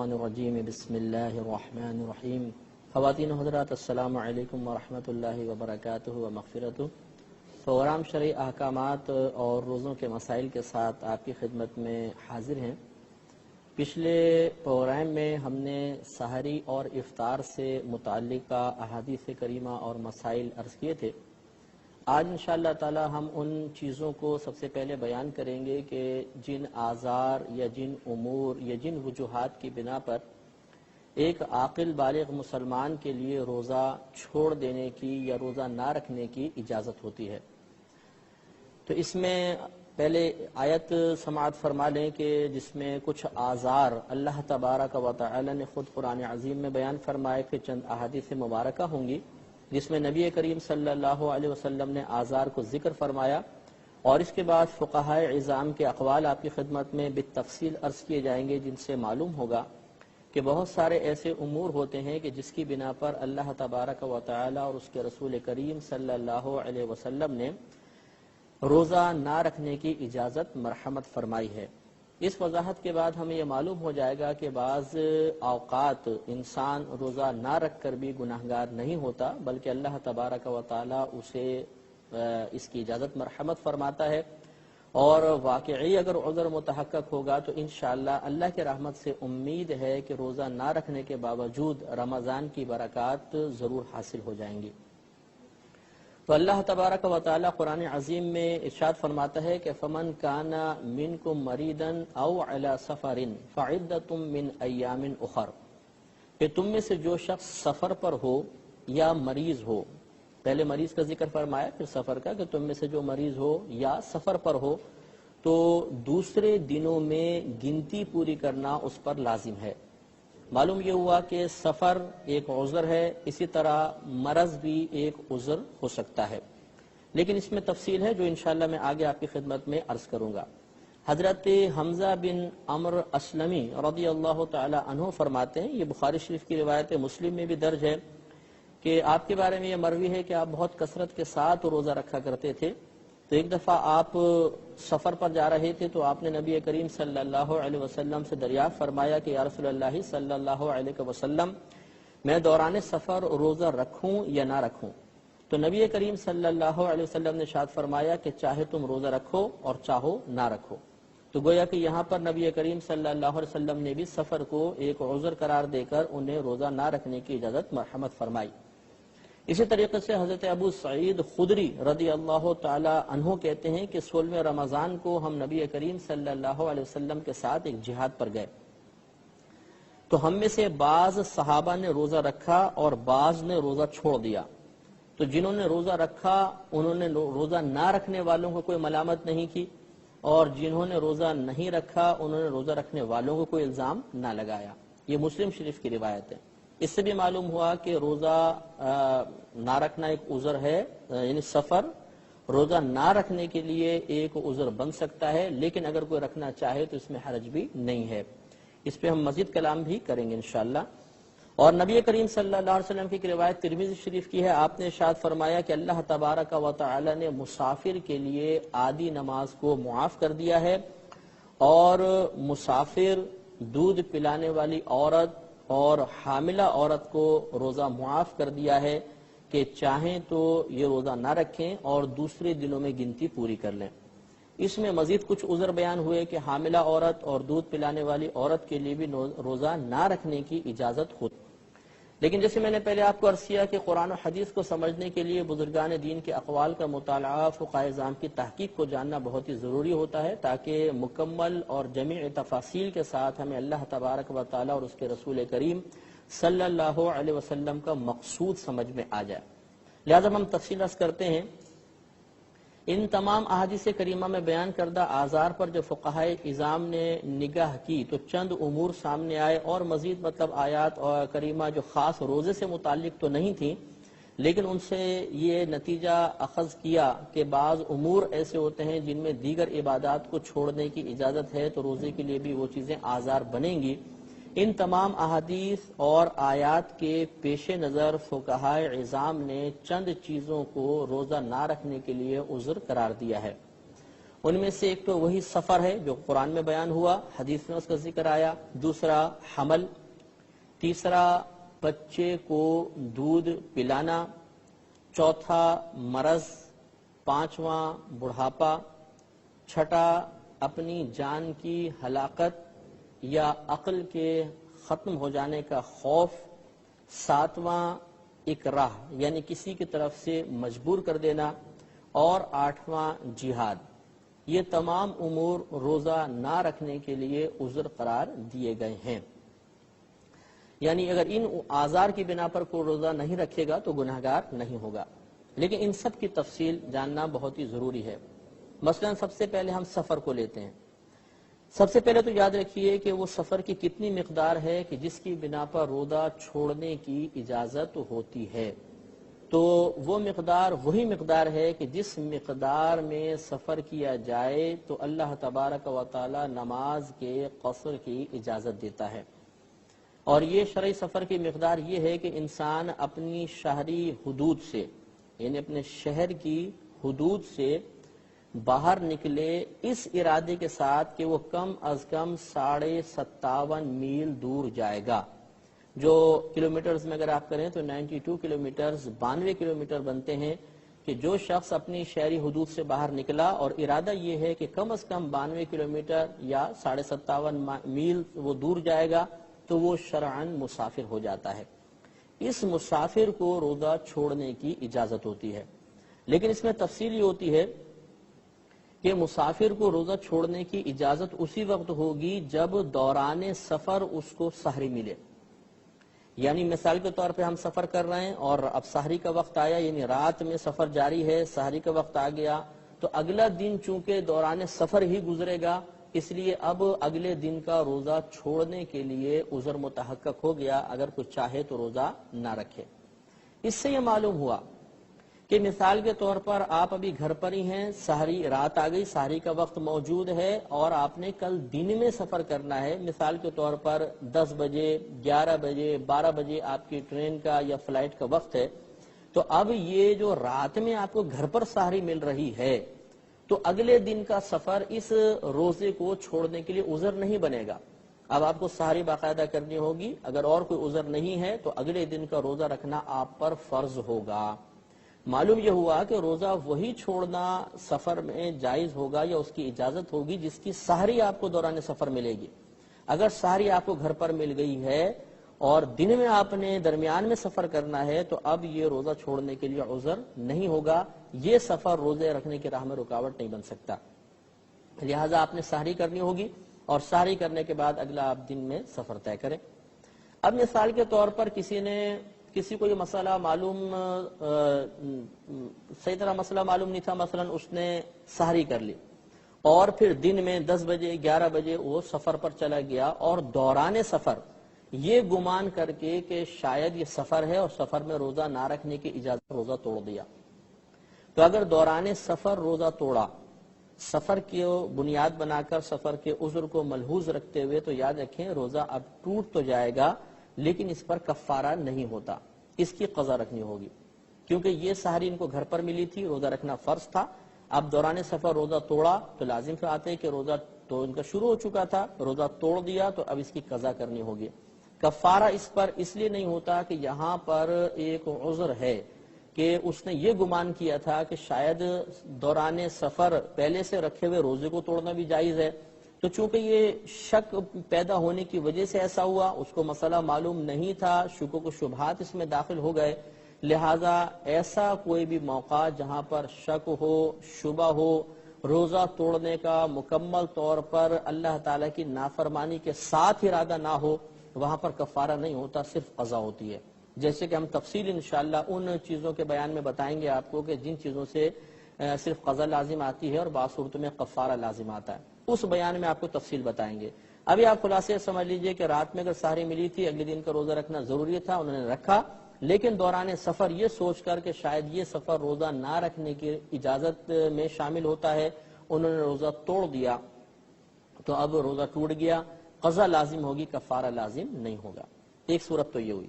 الشیطان الرجیم بسم اللہ الرحمن الرحیم۔ خواتین و حضرات السلام علیکم ورحمۃ اللہ وبرکاتہ و مغفرتہ۔ پروگرام شرعی احکامات اور روزوں کے مسائل کے ساتھ آپ کی خدمت میں حاضر ہیں۔ پچھلے پروگرام میں ہم نے سحری اور افطار سے متعلقہ احادیث کریمہ اور مسائل عرض کیے تھے۔ آج انشاءاللہ تعالی ہم ان چیزوں کو سب سے پہلے بیان کریں گے کہ جن اعذار یا جن امور یا جن وجوہات کی بنا پر ایک عاقل بالغ مسلمان کے لیے روزہ چھوڑ دینے کی یا روزہ نہ رکھنے کی اجازت ہوتی ہے۔ تو اس میں پہلے آیت سماعت فرما لیں کہ جس میں کچھ اعذار اللہ تبارک و تعالی نے خود قرآن عظیم میں بیان فرمائے کہ چند احادیث مبارکہ ہوں گی جس میں نبی کریم صلی اللہ علیہ وسلم نے اعذار کو ذکر فرمایا، اور اس کے بعد فقہائے عظام کے اقوال آپ کی خدمت میں بالتفصیل عرض کیے جائیں گے، جن سے معلوم ہوگا کہ بہت سارے ایسے امور ہوتے ہیں کہ جس کی بنا پر اللہ تبارک و تعالی اور اس کے رسول کریم صلی اللہ علیہ وسلم نے روزہ نہ رکھنے کی اجازت مرحمت فرمائی ہے۔ اس وضاحت کے بعد ہمیں یہ معلوم ہو جائے گا کہ بعض اوقات انسان روزہ نہ رکھ کر بھی گناہگار نہیں ہوتا، بلکہ اللہ تبارک و تعالی اسے اس کی اجازت مرحمت فرماتا ہے، اور واقعی اگر عذر متحقق ہوگا تو انشاءاللہ اللہ کے رحمت سے امید ہے کہ روزہ نہ رکھنے کے باوجود رمضان کی برکات ضرور حاصل ہو جائیں گی۔ تو اللہ تبارک و تعالی قرآن عظیم میں ارشاد فرماتا ہے کہ فمن کان منکم مریضا او علی سفر فعدۃ من ایام اخر، کہ تم میں سے جو شخص سفر پر ہو یا مریض ہو، پہلے مریض کا ذکر فرمایا پھر سفر کا، کہ تم میں سے جو مریض ہو یا سفر پر ہو تو دوسرے دنوں میں گنتی پوری کرنا اس پر لازم ہے۔ معلوم یہ ہوا کہ سفر ایک عذر ہے، اسی طرح مرض بھی ایک عذر ہو سکتا ہے، لیکن اس میں تفصیل ہے جو انشاءاللہ میں آگے آپ کی خدمت میں عرض کروں گا۔ حضرت حمزہ بن عمرو اسلمی رضی اللہ تعالی عنہ فرماتے ہیں، یہ بخاری شریف کی روایت ہے، مسلم میں بھی درج ہے، کہ آپ کے بارے میں یہ مروی ہے کہ آپ بہت کثرت کے ساتھ روزہ رکھا کرتے تھے۔ تو ایک دفعہ آپ سفر پر جا رہے تھے تو آپ نے نبی کریم صلی اللہ علیہ وسلم سے دریافت فرمایا کہ یا رسول اللہ صلی اللہ علیہ وسلم، میں دوران سفر روزہ رکھوں یا نہ رکھوں؟ تو نبی کریم صلی اللہ علیہ وسلم نے ارشاد فرمایا کہ چاہے تم روزہ رکھو اور چاہو نہ رکھو۔ تو گویا کہ یہاں پر نبی کریم صلی اللہ علیہ وسلم نے بھی سفر کو ایک عذر قرار دے کر انہیں روزہ نہ رکھنے کی اجازت مرحمت فرمائی۔ اسی طریقے سے حضرت ابو سعید خدری رضی اللہ تعالی عنہ کہتے ہیں کہ 16ویں رمضان کو ہم نبی کریم صلی اللہ علیہ وسلم کے ساتھ ایک جہاد پر گئے، تو ہم میں سے بعض صحابہ نے روزہ رکھا اور بعض نے روزہ چھوڑ دیا۔ تو جنہوں نے روزہ رکھا انہوں نے روزہ نہ رکھنے والوں کو کوئی ملامت نہیں کی، اور جنہوں نے روزہ نہیں رکھا انہوں نے روزہ رکھنے والوں کو کوئی الزام نہ لگایا۔ یہ مسلم شریف کی روایت ہے۔ اس سے بھی معلوم ہوا کہ روزہ نہ رکھنا ایک عذر ہے، یعنی سفر روزہ نہ رکھنے کے لیے ایک عذر بن سکتا ہے، لیکن اگر کوئی رکھنا چاہے تو اس میں حرج بھی نہیں ہے۔ اس پہ ہم مزید کلام بھی کریں گے انشاءاللہ۔ اور نبی کریم صلی اللہ علیہ وسلم کی روایت ترمذی شریف کی ہے، آپ نے ارشاد فرمایا کہ اللہ تبارک و تعالی نے مسافر کے لیے آدھی نماز کو معاف کر دیا ہے، اور مسافر، دودھ پلانے والی عورت اور حاملہ عورت کو روزہ معاف کر دیا ہے کہ چاہیں تو یہ روزہ نہ رکھیں اور دوسرے دنوں میں گنتی پوری کر لیں۔ اس میں مزید کچھ عذر بیان ہوئے کہ حاملہ عورت اور دودھ پلانے والی عورت کے لیے بھی روزہ نہ رکھنے کی اجازت ہوتی، لیکن جیسے میں نے پہلے آپ کو عرض کیا کہ قرآن و حدیث کو سمجھنے کے لیے بزرگان دین کے اقوال کا مطالعہ، فقہائے اعظام کی تحقیق کو جاننا بہت ہی ضروری ہوتا ہے، تاکہ مکمل اور جمیع تفاصیل کے ساتھ ہمیں اللہ تبارک و تعالی اور اس کے رسول کریم صلی اللہ علیہ وسلم کا مقصود سمجھ میں آ جائے۔ لہذا ہم تفصیل عرض کرتے ہیں۔ ان تمام احادیث کریمہ میں بیان کردہ اعذار پر جو فقہائے اعظام نے نگاہ کی تو چند امور سامنے آئے، اور مزید آیات اور کریمہ جو خاص روزے سے متعلق تو نہیں تھیں، لیکن ان سے یہ نتیجہ اخذ کیا کہ بعض امور ایسے ہوتے ہیں جن میں دیگر عبادات کو چھوڑنے کی اجازت ہے، تو روزے کے لیے بھی وہ چیزیں اعذار بنیں گی۔ ان تمام احادیث اور آیات کے پیش نظر فقہائے عظام نے چند چیزوں کو روزہ نہ رکھنے کے لیے عذر قرار دیا ہے، ان میں سے ایک تو وہی سفر ہے جو قرآن میں بیان ہوا، حدیث میں اس کا ذکر آیا، دوسرا حمل، تیسرا بچے کو دودھ پلانا، چوتھا مرض، پانچواں بڑھاپا، چھٹا اپنی جان کی ہلاکت یا عقل کے ختم ہو جانے کا خوف، ساتواں اکراہ یعنی کسی کی طرف سے مجبور کر دینا، اور آٹھواں جہاد۔ یہ تمام امور روزہ نہ رکھنے کے لیے عذر قرار دیے گئے ہیں، یعنی اگر ان آزار کی بنا پر کوئی روزہ نہیں رکھے گا تو گناہگار نہیں ہوگا، لیکن ان سب کی تفصیل جاننا بہت ہی ضروری ہے۔ مثلا سب سے پہلے ہم سفر کو لیتے ہیں۔ سب سے پہلے تو یاد رکھیے کہ وہ سفر کی کتنی مقدار ہے کہ جس کی بنا پر روزہ چھوڑنے کی اجازت ہوتی ہے، تو وہ مقدار وہی مقدار ہے کہ جس مقدار میں سفر کیا جائے تو اللہ تبارک و تعالی نماز کے قصر کی اجازت دیتا ہے۔ اور یہ شرعی سفر کی مقدار یہ ہے کہ انسان اپنی شہری حدود سے یعنی اپنے شہر کی حدود سے باہر نکلے اس ارادے کے ساتھ کہ وہ کم از کم 57.5 میل دور جائے گا، جو کلومیٹرز میں اگر آپ کریں تو 92 کلومیٹرز 92 کلومیٹر بنتے ہیں، کہ جو شخص اپنی شہری حدود سے باہر نکلا اور ارادہ یہ ہے کہ کم از کم 92 کلومیٹر یا 57.5 میل وہ دور جائے گا تو وہ شرعاً مسافر ہو جاتا ہے۔ اس مسافر کو روزہ چھوڑنے کی اجازت ہوتی ہے، لیکن اس میں تفصیل یہ ہوتی ہے کہ مسافر کو روزہ چھوڑنے کی اجازت اسی وقت ہوگی جب دوران سفر اس کو سحری ملے۔ یعنی مثال کے طور پہ ہم سفر کر رہے ہیں اور اب سحری کا وقت آیا، یعنی رات میں سفر جاری ہے، سحری کا وقت آ گیا، تو اگلا دن چونکہ دوران سفر ہی گزرے گا، اس لیے اب اگلے دن کا روزہ چھوڑنے کے لیے عذر متحقق ہو گیا، اگر کوئی چاہے تو روزہ نہ رکھے۔ اس سے یہ معلوم ہوا کہ مثال کے طور پر آپ ابھی گھر پر ہی ہیں، سحری رات آ گئی، سحری کا وقت موجود ہے اور آپ نے کل دن میں سفر کرنا ہے، مثال کے طور پر 10 بجے 11 بجے 12 بجے آپ کی ٹرین کا یا فلائٹ کا وقت ہے، تو اب یہ جو رات میں آپ کو گھر پر سحری مل رہی ہے تو اگلے دن کا سفر اس روزے کو چھوڑنے کے لیے عذر نہیں بنے گا۔ اب آپ کو سحری باقاعدہ کرنی ہوگی، اگر اور کوئی عذر نہیں ہے تو اگلے دن کا روزہ رکھنا آپ پر فرض ہوگا۔ معلوم یہ ہوا کہ روزہ وہی چھوڑنا سفر میں جائز ہوگا یا اس کی اجازت ہوگی جس کی سحری آپ کو دوران سفر ملے گی۔ اگر سحری آپ کو گھر پر مل گئی ہے اور دن میں آپ نے درمیان میں سفر کرنا ہے تو اب یہ روزہ چھوڑنے کے لیے عذر نہیں ہوگا، یہ سفر روزے رکھنے کی راہ میں رکاوٹ نہیں بن سکتا، لہٰذا آپ نے سحری کرنی ہوگی اور سحری کرنے کے بعد اگلا آپ دن میں سفر طے کریں۔ اب مثال کے طور پر کسی کو یہ مسئلہ معلوم صحیح طرح مسئلہ معلوم نہیں تھا، مثلا اس نے سحری کر لی اور پھر دن میں 10 بجے 11 بجے وہ سفر پر چلا گیا اور دوران سفر یہ گمان کر کے کہ شاید یہ سفر ہے اور سفر میں روزہ نہ رکھنے کی اجازت، روزہ توڑ دیا۔ تو اگر دوران سفر روزہ توڑا، سفر کی بنیاد بنا کر سفر کے عذر کو ملحوظ رکھتے ہوئے، تو یاد رکھیں روزہ اب ٹوٹ تو جائے گا لیکن اس پر کفارہ نہیں ہوتا، اس کی قضا رکھنی ہوگی، کیونکہ یہ سحری ان کو گھر پر ملی تھی، روزہ رکھنا فرض تھا۔ اب دوران سفر روزہ توڑا تو لازم سے آتے کہ روزہ تو ان کا شروع ہو چکا تھا، روزہ توڑ دیا تو اب اس کی قضا کرنی ہوگی۔ کفارہ اس پر اس لیے نہیں ہوتا کہ یہاں پر ایک عذر ہے کہ اس نے یہ گمان کیا تھا کہ شاید دوران سفر پہلے سے رکھے ہوئے روزے کو توڑنا بھی جائز ہے، تو چونکہ یہ شک پیدا ہونے کی وجہ سے ایسا ہوا، اس کو مسئلہ معلوم نہیں تھا، شکوک و شبہات اس میں داخل ہو گئے، لہذا ایسا کوئی بھی موقع جہاں پر شک ہو شبہ ہو، روزہ توڑنے کا مکمل طور پر اللہ تعالیٰ کی نافرمانی کے ساتھ ارادہ نہ ہو، وہاں پر کفارہ نہیں ہوتا، صرف قضا ہوتی ہے، جیسے کہ ہم تفصیل انشاءاللہ ان چیزوں کے بیان میں بتائیں گے آپ کو کہ جن چیزوں سے صرف قضا لازم آتی ہے اور بعض صورتوں میں کفارہ لازم آتا ہے، اس بیان میں آپ کو تفصیل بتائیں گے۔ ابھی آپ خلاصے سمجھ لیجئے کہ رات میں اگر سحری ملی تھی، اگلے دن کا روزہ رکھنا ضروری تھا، انہوں نے رکھا، لیکن دوران سفر یہ سوچ کر کہ شاید یہ سفر روزہ نہ رکھنے کی اجازت میں شامل ہوتا ہے، انہوں نے روزہ توڑ دیا، تو اب روزہ ٹوٹ گیا، قضا لازم ہوگی، کفارہ لازم نہیں ہوگا۔ ایک صورت تو یہ ہوئی۔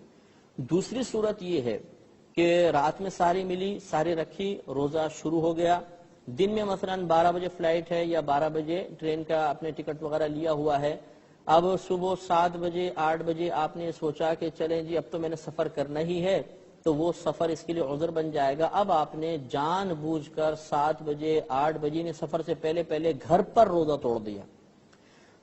دوسری صورت یہ ہے کہ رات میں سحری ملی، سحری رکھی، روزہ شروع ہو گیا، دن میں مثلا 12 بجے فلائٹ ہے یا 12 بجے ٹرین کا اپنے ٹکٹ وغیرہ لیا ہوا ہے، اب صبح 7 بجے 8 بجے آپ نے سوچا کہ چلیں جی اب تو میں نے سفر کرنا ہی ہے، تو وہ سفر اس کے لیے عذر بن جائے گا۔ اب آپ نے جان بوجھ کر 7 بجے 8 بجے نے سفر سے پہلے پہلے گھر پر روزہ توڑ دیا،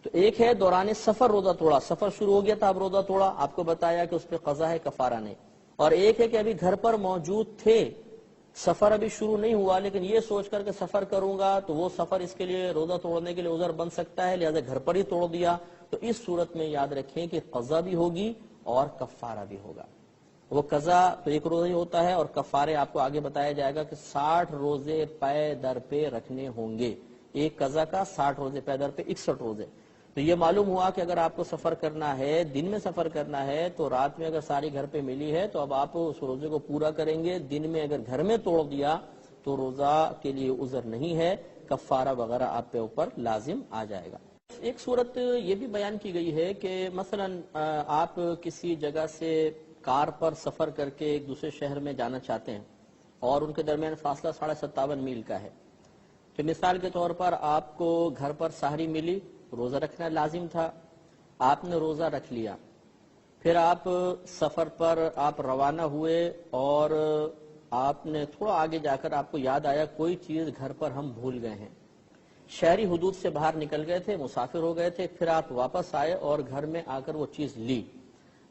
تو ایک ہے دوران سفر روزہ توڑا، سفر شروع ہو گیا تھا اب روزہ توڑا، آپ کو بتایا کہ اس پہ قضا ہے کفارہ نہیں، اور ایک ہے کہ ابھی گھر پر موجود تھے، سفر ابھی شروع نہیں ہوا لیکن یہ سوچ کر کہ سفر کروں گا تو وہ سفر اس کے لیے روزہ توڑنے کے لیے عذر بن سکتا ہے، لہذا گھر پر ہی توڑ دیا، تو اس صورت میں یاد رکھیں کہ قضا بھی ہوگی اور کفارہ بھی ہوگا۔ وہ قضا تو ایک روزہ ہی ہوتا ہے اور کفارے آپ کو آگے بتایا جائے گا کہ 60 روزے پے در پہ رکھنے ہوں گے، ایک قضا کا 60 روزے پے در پہ 61 روزے۔ تو یہ معلوم ہوا کہ اگر آپ کو سفر کرنا ہے، دن میں سفر کرنا ہے تو رات میں اگر ساری گھر پہ ملی ہے تو اب آپ اس روزے کو پورا کریں گے، دن میں اگر گھر میں توڑ دیا تو روزہ کے لیے عذر نہیں ہے، کفارہ وغیرہ آپ پہ اوپر لازم آ جائے گا۔ ایک صورت یہ بھی بیان کی گئی ہے کہ مثلا آپ کسی جگہ سے کار پر سفر کر کے ایک دوسرے شہر میں جانا چاہتے ہیں اور ان کے درمیان فاصلہ 57.5 میل کا ہے، تو مثال کے طور پر آپ کو گھر پر سحری ملی، روزہ رکھنا لازم تھا، آپ نے روزہ رکھ لیا، پھر آپ سفر پر آپ روانہ ہوئے اور آپ نے تھوڑا آگے جا کر آپ کو یاد آیا کوئی چیز گھر پر ہم بھول گئے ہیں، شہری حدود سے باہر نکل گئے تھے، مسافر ہو گئے تھے، پھر آپ واپس آئے اور گھر میں آ کر وہ چیز لی،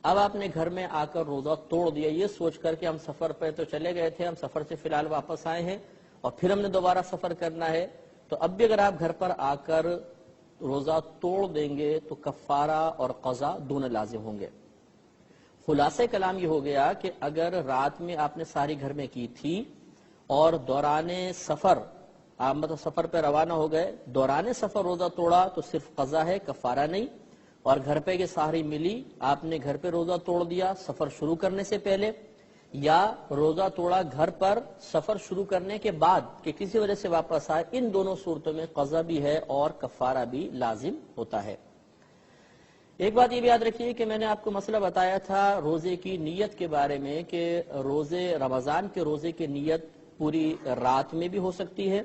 اب آپ نے گھر میں آ کر روزہ توڑ دیا یہ سوچ کر کہ ہم سفر پہ تو چلے گئے تھے، ہم سفر سے فی الحال واپس آئے ہیں اور پھر ہم نے دوبارہ سفر کرنا ہے، تو اب بھی اگر آپ گھر پر آ کر روزہ توڑ دیں گے تو کفارہ اور قضا دونوں لازم ہوں گے۔ خلاصہ کلام یہ ہو گیا کہ اگر رات میں آپ نے ساری گھر میں کی تھی اور دوران سفر آپ مطلب سفر پہ روانہ ہو گئے، دوران سفر روزہ توڑا تو صرف قضا ہے، کفارہ نہیں، اور گھر پہ یہ سحری ملی، آپ نے گھر پہ روزہ توڑ دیا سفر شروع کرنے سے پہلے، یا روزہ توڑا گھر پر سفر شروع کرنے کے بعد کہ کسی وجہ سے واپس آئے، ان دونوں صورتوں میں قضا بھی ہے اور کفارہ بھی لازم ہوتا ہے۔ ایک بات یہ بھی یاد رکھیے کہ میں نے آپ کو مسئلہ بتایا تھا روزے کی نیت کے بارے میں کہ روزے رمضان کے روزے کی نیت پوری رات میں بھی ہو سکتی ہے،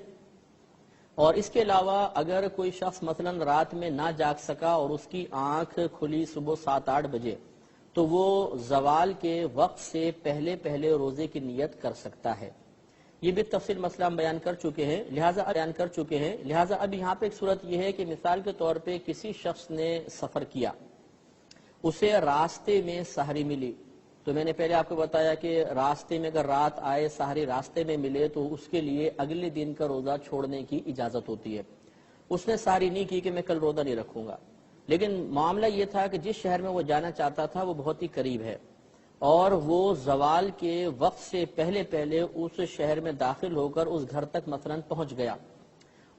اور اس کے علاوہ اگر کوئی شخص مثلا رات میں نہ جاگ سکا اور اس کی آنکھ کھلی صبح 7-8 بجے تو وہ زوال کے وقت سے پہلے پہلے روزے کی نیت کر سکتا ہے، یہ بھی تفصیل مسئلہ ہم بیان کر چکے ہیں، لہٰذا اب یہاں پہ ایک صورت یہ ہے کہ مثال کے طور پہ کسی شخص نے سفر کیا، اسے راستے میں سحری ملی، تو میں نے پہلے آپ کو بتایا کہ راستے میں اگر رات آئے سحری راستے میں ملے تو اس کے لیے اگلے دن کا روزہ چھوڑنے کی اجازت ہوتی ہے، اس نے سحری نہیں کی کہ میں کل روزہ نہیں رکھوں گا، لیکن معاملہ یہ تھا کہ جس شہر میں وہ جانا چاہتا تھا وہ بہت ہی قریب ہے اور وہ زوال کے وقت سے پہلے پہلے اس شہر میں داخل ہو کر اس گھر تک مثلا پہنچ گیا،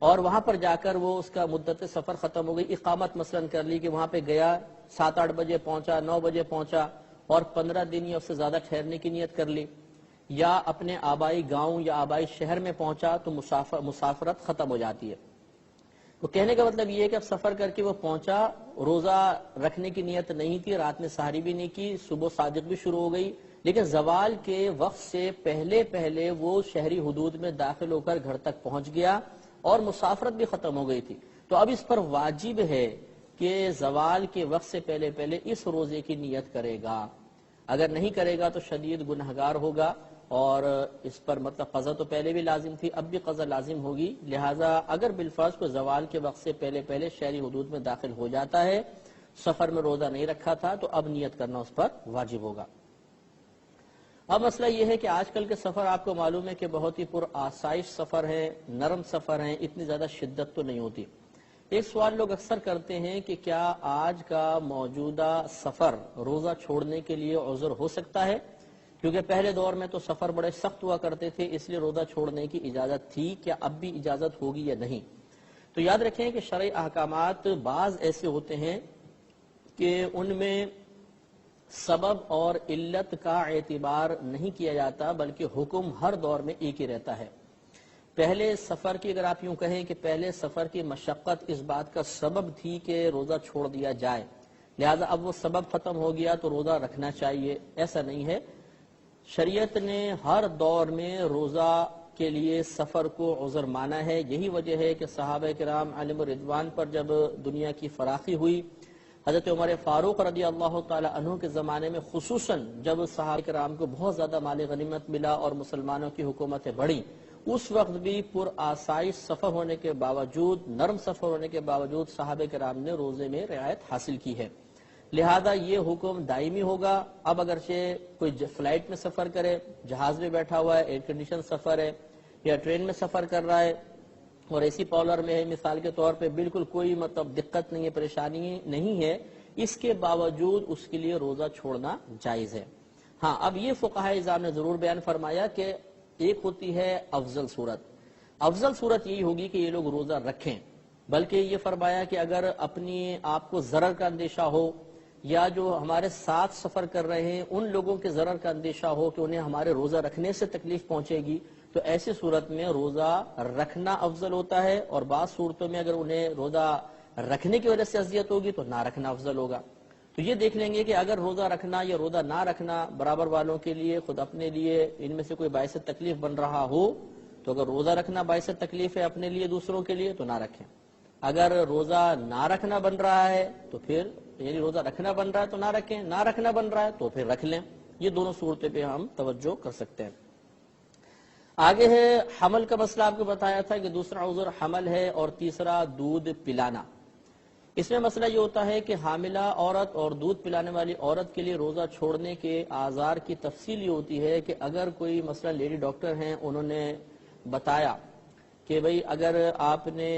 اور وہاں پر جا کر وہ اس کا مدت سفر ختم ہو گئی، اقامت مثلا کر لی کہ وہاں پہ گیا 7-8 بجے پہنچا، 9 بجے پہنچا اور 15 دن یا اس سے زیادہ ٹھہرنے کی نیت کر لی، یا اپنے آبائی گاؤں یا آبائی شہر میں پہنچا تو مسافرت ختم ہو جاتی ہے۔ تو کہنے کا مطلب یہ ہے کہ اب سفر کر کے وہ پہنچا، روزہ رکھنے کی نیت نہیں تھی، رات میں سحری بھی نہیں کی، صبح صادق بھی شروع ہو گئی، لیکن زوال کے وقت سے پہلے پہلے وہ شہری حدود میں داخل ہو کر گھر تک پہنچ گیا اور مسافرت بھی ختم ہو گئی تھی، تو اب اس پر واجب ہے کہ زوال کے وقت سے پہلے پہلے اس روزے کی نیت کرے گا، اگر نہیں کرے گا تو شدید گنہگار ہوگا، اور اس پر مطلب قضا تو پہلے بھی لازم تھی اب بھی قضا لازم ہوگی، لہٰذا اگر بالفرض کو زوال کے وقت سے پہلے پہلے شہری حدود میں داخل ہو جاتا ہے، سفر میں روزہ نہیں رکھا تھا تو اب نیت کرنا اس پر واجب ہوگا۔ اب مسئلہ یہ ہے کہ آج کل کے سفر آپ کو معلوم ہے کہ بہت ہی پر آسائش سفر ہیں، نرم سفر ہیں، اتنی زیادہ شدت تو نہیں ہوتی۔ ایک سوال لوگ اکثر کرتے ہیں کہ کیا آج کا موجودہ سفر روزہ چھوڑنے کے لیے عذر ہو سکتا ہے، کیونکہ پہلے دور میں تو سفر بڑے سخت ہوا کرتے تھے اس لیے روزہ چھوڑنے کی اجازت تھی، کیا اب بھی اجازت ہوگی یا نہیں؟ تو یاد رکھیں کہ شرعی احکامات بعض ایسے ہوتے ہیں کہ ان میں سبب اور علت کا اعتبار نہیں کیا جاتا بلکہ حکم ہر دور میں ایک ہی رہتا ہے۔ پہلے سفر کی اگر آپ یوں کہیں کہ پہلے سفر کی مشقت اس بات کا سبب تھی کہ روزہ چھوڑ دیا جائے، لہذا اب وہ سبب ختم ہو گیا تو روزہ رکھنا چاہیے، ایسا نہیں ہے۔ شریعت نے ہر دور میں روزہ کے لیے سفر کو عذر مانا ہے۔ یہی وجہ ہے کہ صحابہ کرام علیہم الرضوان پر جب دنیا کی فراخی ہوئی، حضرت عمر فاروق رضی اللہ تعالی عنہ کے زمانے میں خصوصاً جب صحابہ کرام کو بہت زیادہ مال غنیمت ملا اور مسلمانوں کی حکومتیں بڑھیں، اس وقت بھی پر آسائش سفر ہونے کے باوجود، نرم سفر ہونے کے باوجود صحابہ کرام نے روزے میں رعایت حاصل کی ہے۔ لہذا یہ حکم دائمی ہوگا۔ اب اگرچہ کوئی فلائٹ میں سفر کرے، جہاز میں بیٹھا ہوا ہے، ایئر کنڈیشن سفر ہے، یا ٹرین میں سفر کر رہا ہے اور اے سی پالر میں ہے مثال کے طور پہ، بالکل کوئی دقت نہیں ہے، پریشانی نہیں ہے، اس کے باوجود اس کے لیے روزہ چھوڑنا جائز ہے۔ ہاں، اب یہ فقہاء اعظام نے ضرور بیان فرمایا کہ ایک ہوتی ہے افضل صورت۔ افضل صورت یہی ہوگی کہ یہ لوگ روزہ رکھیں، بلکہ یہ فرمایا کہ اگر اپنی آپ کو ضرر کا اندیشہ ہو یا جو ہمارے ساتھ سفر کر رہے ہیں ان لوگوں کے ضرر کا اندیشہ ہو کہ انہیں ہمارے روزہ رکھنے سے تکلیف پہنچے گی، تو ایسی صورت میں روزہ رکھنا افضل ہوتا ہے، اور بعض صورتوں میں اگر انہیں روزہ رکھنے کی وجہ سے اذیت ہوگی تو نہ رکھنا افضل ہوگا۔ تو یہ دیکھ لیں گے کہ اگر روزہ رکھنا یا روزہ نہ رکھنا برابر والوں کے لیے، خود اپنے لیے ان میں سے کوئی باعث تکلیف بن رہا ہو تو اگر روزہ رکھنا باعث تکلیف ہے اپنے لیے دوسروں کے لیے تو نہ رکھیں، اگر روزہ نہ رکھنا بن رہا ہے تو پھر یعنی روزہ رکھنا بن رہا ہے تو نہ رکھیں، نہ رکھنا بن رہا ہے تو پھر رکھ لیں۔ یہ دونوں صورتیں پہ ہم توجہ کر سکتے ہیں۔ آگے ہے حمل کا مسئلہ، آپ کو بتایا تھا کہ دوسرا عذر حمل ہے اور تیسرا دودھ پلانا۔ اس میں مسئلہ یہ ہوتا ہے کہ حاملہ عورت اور دودھ پلانے والی عورت کے لیے روزہ چھوڑنے کے آزار کی تفصیل یہ ہوتی ہے کہ اگر کوئی مثلا لیڈی ڈاکٹر ہیں، انہوں نے بتایا کہ بھئی اگر آپ نے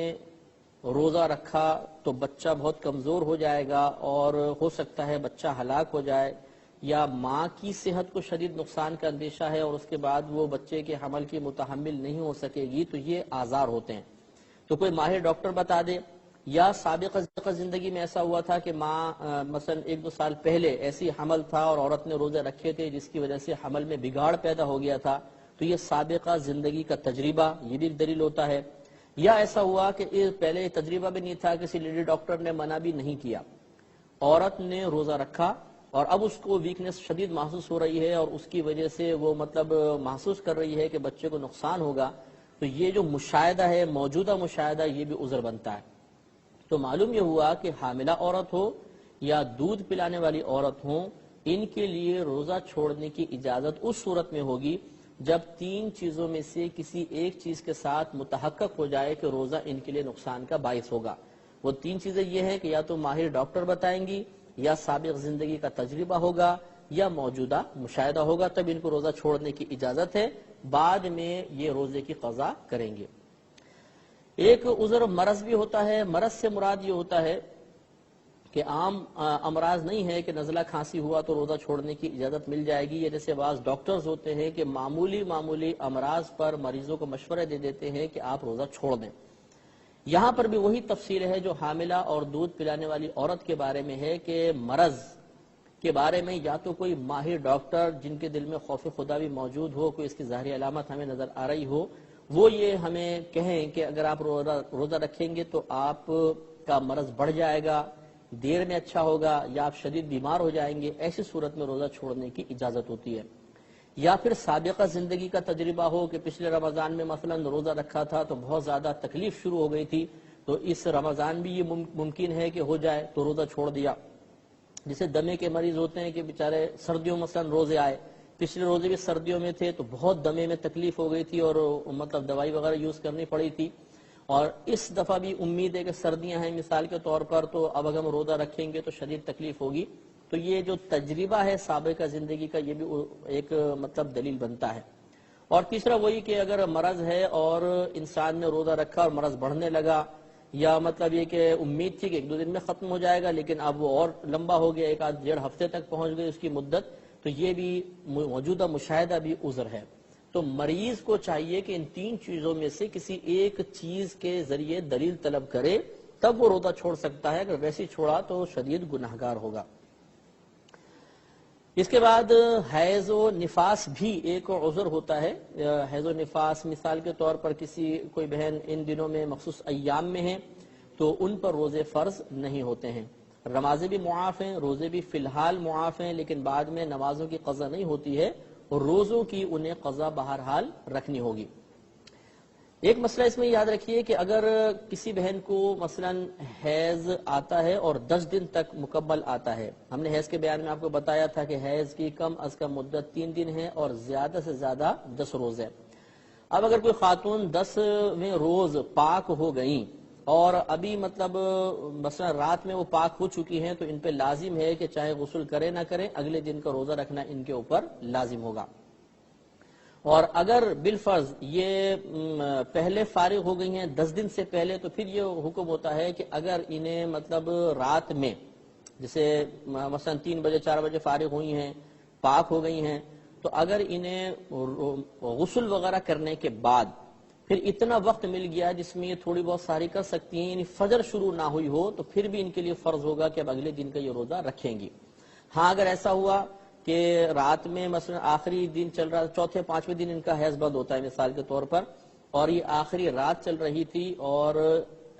روزہ رکھا تو بچہ بہت کمزور ہو جائے گا اور ہو سکتا ہے بچہ ہلاک ہو جائے، یا ماں کی صحت کو شدید نقصان کا اندیشہ ہے اور اس کے بعد وہ بچے کے حمل کی متحمل نہیں ہو سکے گی، تو یہ آزار ہوتے ہیں۔ تو کوئی ماہر ڈاکٹر بتا دے، یا سابقہ زندگی میں ایسا ہوا تھا کہ ماں مثلا 1-2 سال پہلے ایسی حمل تھا اور عورت نے روزے رکھے تھے جس کی وجہ سے حمل میں بگاڑ پیدا ہو گیا تھا، تو یہ سابقہ زندگی کا تجربہ یہ بھی دلیل ہوتا ہے۔ یا ایسا ہوا کہ پہلے تجربہ بھی نہیں تھا، کسی لیڈی ڈاکٹر نے منع بھی نہیں کیا، عورت نے روزہ رکھا اور اب اس کو ویکنس شدید محسوس ہو رہی ہے اور اس کی وجہ سے وہ محسوس کر رہی ہے کہ بچے کو نقصان ہوگا، تو یہ جو مشاہدہ ہے، موجودہ مشاہدہ، یہ بھی عذر بنتا ہے۔ تو معلوم یہ ہوا کہ حاملہ عورت ہو یا دودھ پلانے والی عورت ہو، ان کے لیے روزہ چھوڑنے کی اجازت اس صورت میں ہوگی جب 3 چیزوں میں سے کسی ایک چیز کے ساتھ متحقق ہو جائے کہ روزہ ان کے لیے نقصان کا باعث ہوگا۔ وہ 3 چیزیں یہ ہیں کہ یا تو ماہر ڈاکٹر بتائیں گی، یا سابق زندگی کا تجربہ ہوگا، یا موجودہ مشاہدہ ہوگا، تب ان کو روزہ چھوڑنے کی اجازت ہے، بعد میں یہ روزے کی قضا کریں گے۔ ایک عذر مرض بھی ہوتا ہے۔ مرض سے مراد یہ ہوتا ہے کہ عام امراض نہیں ہے کہ نزلہ کھانسی ہوا تو روزہ چھوڑنے کی اجازت مل جائے گی، یا جیسے بعض ڈاکٹرز ہوتے ہیں کہ معمولی امراض پر مریضوں کو مشورے دے دیتے ہیں کہ آپ روزہ چھوڑ دیں۔ یہاں پر بھی وہی تفصیل ہے جو حاملہ اور دودھ پلانے والی عورت کے بارے میں ہے کہ مرض کے بارے میں یا تو کوئی ماہر ڈاکٹر جن کے دل میں خوف خدا بھی موجود ہو، کوئی اس کی ظاہری علامت ہمیں نظر آ رہی ہو، وہ یہ ہمیں کہیں کہ اگر آپ روزہ رکھیں گے تو آپ کا مرض بڑھ جائے گا، دیر میں اچھا ہوگا، یا آپ شدید بیمار ہو جائیں گے، ایسی صورت میں روزہ چھوڑنے کی اجازت ہوتی ہے۔ یا پھر سابقہ زندگی کا تجربہ ہو کہ پچھلے رمضان میں مثلا روزہ رکھا تھا تو بہت زیادہ تکلیف شروع ہو گئی تھی، تو اس رمضان بھی یہ ممکن ہے کہ ہو جائے تو روزہ چھوڑ دیا۔ جسے دمے کے مریض ہوتے ہیں کہ بیچارے سردیوں مثلا روزے آئے، پچھلے روزے بھی سردیوں میں تھے تو بہت دمے میں تکلیف ہو گئی تھی اور دوائی وغیرہ یوز کرنی پڑی تھی، اور اس دفعہ بھی امید ہے کہ سردیاں ہیں مثال کے طور پر، تو اب اگر ہم روزہ رکھیں گے تو شدید تکلیف ہوگی، تو یہ جو تجربہ ہے سابقہ زندگی کا یہ بھی ایک دلیل بنتا ہے۔ اور تیسرا وہی کہ اگر مرض ہے اور انسان نے روزہ رکھا اور مرض بڑھنے لگا، یا یہ کہ امید تھی کہ 1-2 دن میں ختم ہو جائے گا لیکن اب وہ اور لمبا ہو گیا، 1-1.5 ہفتے تک پہنچ گئی اس کی مدت، تو یہ بھی موجودہ مشاہدہ بھی عذر ہے۔ تو مریض کو چاہیے کہ ان 3 چیزوں میں سے کسی ایک چیز کے ذریعے دلیل طلب کرے، تب وہ روزہ چھوڑ سکتا ہے، اگر ویسے چھوڑا تو شدید گناہگار ہوگا۔ اس کے بعد حیض و نفاس بھی ایک عذر ہوتا ہے۔ حیض و نفاس مثال کے طور پر کوئی بہن ان دنوں میں مخصوص ایام میں ہیں تو ان پر روزے فرض نہیں ہوتے ہیں، نمازیں بھی معاف ہیں، روزے بھی فی الحال معاف ہیں، لیکن بعد میں نمازوں کی قضا نہیں ہوتی ہے اور روزوں کی انہیں قضا بہرحال رکھنی ہوگی۔ ایک مسئلہ اس میں یاد رکھیے کہ اگر کسی بہن کو مثلا حیض آتا ہے اور 10 دن تک مکمل آتا ہے، ہم نے حیض کے بیان میں آپ کو بتایا تھا کہ حیض کی کم از کم مدت 3 دن ہے اور زیادہ سے زیادہ 10 روز ہے۔ اب اگر کوئی خاتون 10ویں روز پاک ہو گئیں اور ابھی مطلب مثلا رات میں وہ پاک ہو چکی ہیں، تو ان پہ لازم ہے کہ چاہے غسل کرے نہ کرے، اگلے دن کا روزہ رکھنا ان کے اوپر لازم ہوگا۔ اور اگر بالفرض یہ پہلے فارغ ہو گئی ہیں 10 دن سے پہلے، تو پھر یہ حکم ہوتا ہے کہ اگر انہیں مطلب رات میں جیسے مثلا 3 بجے 4 بجے فارغ ہوئی ہیں، پاک ہو گئی ہیں، تو اگر انہیں غسل وغیرہ کرنے کے بعد پھر اتنا وقت مل گیا جس میں یہ تھوڑی بہت ساری کر سکتی ہیں، یعنی فجر شروع نہ ہوئی ہو، تو پھر بھی ان کے لیے فرض ہوگا کہ اب اگلے دن کا یہ روزہ رکھیں گی۔ ہاں اگر ایسا ہوا کہ رات میں مثلا آخری دن چل رہا، چوتھے 5ویں دن ان کا حیض بند ہوتا ہے مثال کے طور پر، اور یہ آخری رات چل رہی تھی اور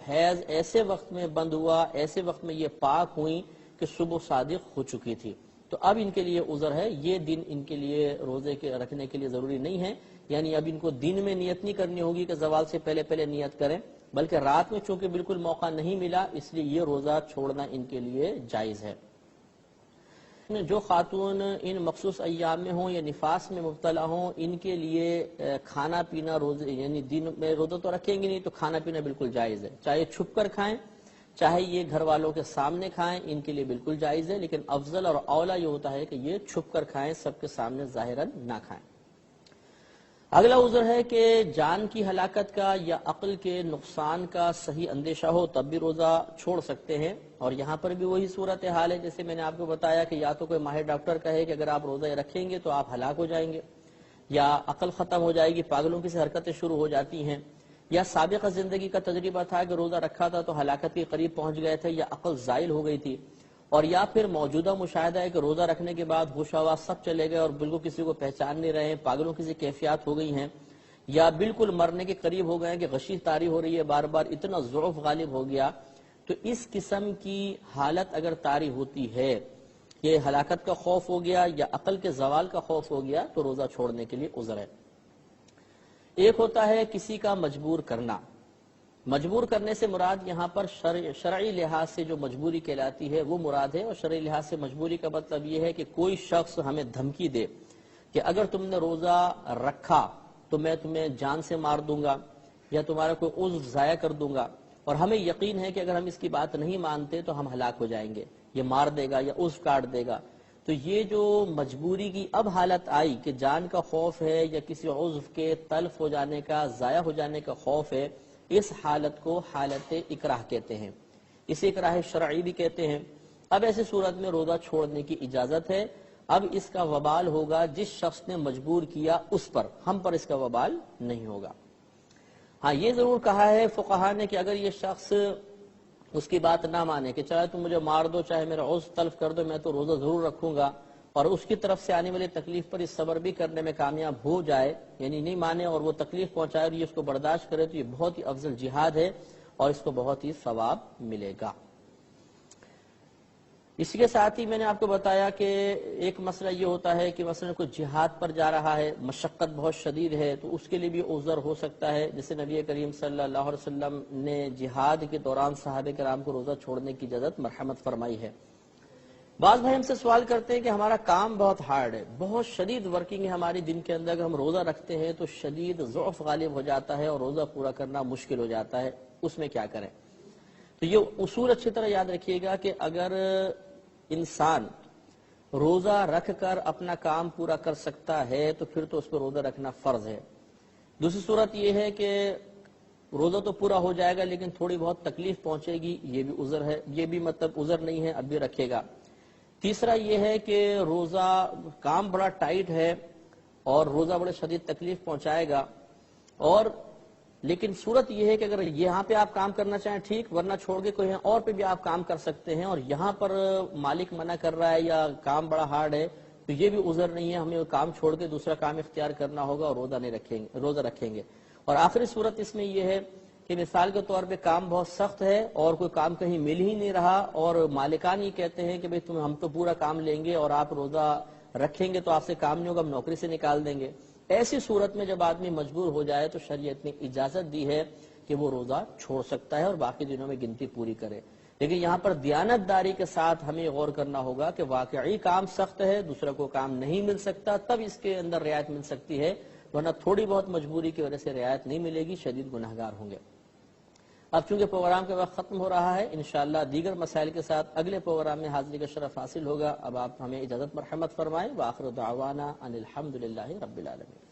حیض ایسے وقت میں بند ہوا، ایسے وقت میں یہ پاک ہوئی کہ صبح صادق ہو چکی تھی، تو اب ان کے لیے عذر ہے، یہ دن ان کے لیے روزے کے رکھنے کے لیے ضروری نہیں ہے، یعنی اب ان کو دن میں نیت نہیں کرنی ہوگی کہ زوال سے پہلے پہلے نیت کریں، بلکہ رات میں چونکہ بالکل موقع نہیں ملا، اس لیے یہ روزہ چھوڑنا ان کے لیے جائز ہے۔ جو خاتون ان مخصوص ایام میں ہوں یا نفاس میں مبتلا ہوں، ان کے لیے کھانا پینا روزے یعنی دن میں روزہ تو رکھیں گے نہیں، تو کھانا پینا بالکل جائز ہے، چاہے چھپ کر کھائیں چاہے یہ گھر والوں کے سامنے کھائیں، ان کے لیے بالکل جائز ہے، لیکن افضل اور اولا یہ ہوتا ہے کہ یہ چھپ کر کھائیں، سب کے سامنے ظاہراً نہ کھائیں۔ اگلا عذر ہے کہ جان کی ہلاکت کا یا عقل کے نقصان کا صحیح اندیشہ ہو، تب بھی روزہ چھوڑ سکتے ہیں، اور یہاں پر بھی وہی صورتحال ہے جیسے میں نے آپ کو بتایا کہ یا تو کوئی ماہر ڈاکٹر کہے کہ اگر آپ روزہ رکھیں گے تو آپ ہلاک ہو جائیں گے، یا عقل ختم ہو جائے گی، پاگلوں کی سے حرکتیں شروع ہو جاتی ہیں، یا سابقہ زندگی کا تجربہ تھا کہ روزہ رکھا تھا تو ہلاکت کے قریب پہنچ گئے تھے، یا عقل زائل ہو گئی تھی، اور یا پھر موجودہ مشاہدہ ہے کہ روزہ رکھنے کے بعد ہوش حواس سب چلے گئے اور بالکل کسی کو پہچان نہیں رہے ہیں، پاگلوں کی سی کیفیات ہو گئی ہیں، یا بالکل مرنے کے قریب ہو گئے کہ غشی طاری ہو رہی ہے، بار بار اتنا ضعف غالب ہو گیا، تو اس قسم کی حالت اگر طاری ہوتی ہے کہ ہلاکت کا خوف ہو گیا یا عقل کے زوال کا خوف ہو گیا، تو روزہ چھوڑنے کے لیے عذر ہے۔ ایک ہوتا ہے کسی کا مجبور کرنا، مجبور کرنے سے مراد یہاں پر شرعی لحاظ سے جو مجبوری کہلاتی ہے وہ مراد ہے، اور شرعی لحاظ سے مجبوری کا مطلب یہ ہے کہ کوئی شخص ہمیں دھمکی دے کہ اگر تم نے روزہ رکھا تو میں تمہیں جان سے مار دوں گا یا تمہارا کوئی عضو ضائع کر دوں گا، اور ہمیں یقین ہے کہ اگر ہم اس کی بات نہیں مانتے تو ہم ہلاک ہو جائیں گے، یہ مار دے گا یا عضو کاٹ دے گا، تو یہ جو مجبوری کی اب حالت آئی کہ جان کا خوف ہے یا کسی عضو کے تلف ہو جانے کا، ضائع ہو جانے کا خوف ہے، اس حالت کو حالت اکراہ کہتے ہیں، اسے اکراہ شرعی بھی کہتے ہیں۔ اب ایسی صورت میں روزہ چھوڑنے کی اجازت ہے، اب اس کا وبال ہوگا جس شخص نے مجبور کیا اس پر، ہم پر اس کا وبال نہیں ہوگا۔ ہاں یہ ضرور کہا ہے فقہا نے کہ اگر یہ شخص اس کی بات نہ مانے کہ چاہے تم مجھے مار دو چاہے میرا عضو تلف کر دو، میں تو روزہ ضرور رکھوں گا، اور اس کی طرف سے آنے والی تکلیف پر اس صبر بھی کرنے میں کامیاب ہو جائے، یعنی نہیں مانے اور وہ تکلیف پہنچائے اور یہ اس کو برداشت کرے، تو یہ بہت ہی افضل جہاد ہے اور اس کو بہت ہی ثواب ملے گا۔ اسی کے ساتھ ہی میں نے آپ کو بتایا کہ ایک مسئلہ یہ ہوتا ہے کہ مثلا کوئی جہاد پر جا رہا ہے، مشقت بہت شدید ہے، تو اس کے لیے بھی عذر ہو سکتا ہے، جیسے نبی کریم صلی اللہ علیہ وسلم نے جہاد کے دوران صحابہ کرام کو روزہ چھوڑنے کی اجازت مرحمت فرمائی ہے۔ بعض بھائی ہم سے سوال کرتے ہیں کہ ہمارا کام بہت ہارڈ ہے، بہت شدید ورکنگ ہے ہماری دن کے اندر، اگر ہم روزہ رکھتے ہیں تو شدید ضعف غالب ہو جاتا ہے اور روزہ پورا کرنا مشکل ہو جاتا ہے، اس میں کیا کریں؟ تو یہ اصول اچھی طرح یاد رکھیے گا کہ اگر انسان روزہ رکھ کر اپنا کام پورا کر سکتا ہے تو پھر تو اس کو روزہ رکھنا فرض ہے۔ دوسری صورت یہ ہے کہ روزہ تو پورا ہو جائے گا لیکن تھوڑی بہت تکلیف پہنچے گی، یہ بھی عذر ہے، یہ بھی مطلب عذر نہیں ہے، اب بھی رکھے گا۔ تیسرا یہ ہے کہ روزہ کام بڑا ٹائٹ ہے اور روزہ بڑے شدید تکلیف پہنچائے گا، اور لیکن صورت یہ ہے کہ اگر یہاں پہ آپ کام کرنا چاہیں ٹھیک، ورنہ چھوڑ کے کوئی اور پہ بھی آپ کام کر سکتے ہیں، اور یہاں پر مالک منع کر رہا ہے یا کام بڑا ہارڈ ہے تو یہ بھی عذر نہیں ہے، ہمیں کام چھوڑ کے دوسرا کام اختیار کرنا ہوگا اور روزہ رکھیں گے۔ اور آخری صورت اس میں یہ ہے کہ مثال کے طور پہ کام بہت سخت ہے اور کوئی کام کہیں مل ہی نہیں رہا، اور مالکان یہ کہتے ہیں کہ بھئی ہم تو پورا کام لیں گے اور آپ روزہ رکھیں گے تو آپ سے کام نہیں ہوگا، ہم نوکری سے نکال دیں گے، ایسی صورت میں جب آدمی مجبور ہو جائے تو شریعت نے اجازت دی ہے کہ وہ روزہ چھوڑ سکتا ہے اور باقی دنوں میں گنتی پوری کرے. لیکن یہاں پر دیانت داری کے ساتھ ہمیں غور کرنا ہوگا کہ واقعی کام سخت ہے، دوسرے کو کام نہیں مل سکتا، تب اس کے اندر رعایت مل سکتی ہے، ورنہ تھوڑی بہت مجبوری کی وجہ سے رعایت نہیں ملے گی، شدید گناہگار ہوں گے. اب چونکہ پروگرام کے وقت ختم ہو رہا ہے، انشاءاللہ دیگر مسائل کے ساتھ اگلے پروگرام میں حاضری کا شرف حاصل ہوگا. اب آپ ہمیں اجازت مرحمت فرمائیں. وآخر دعوانا ان الحمدللہ رب العالمین.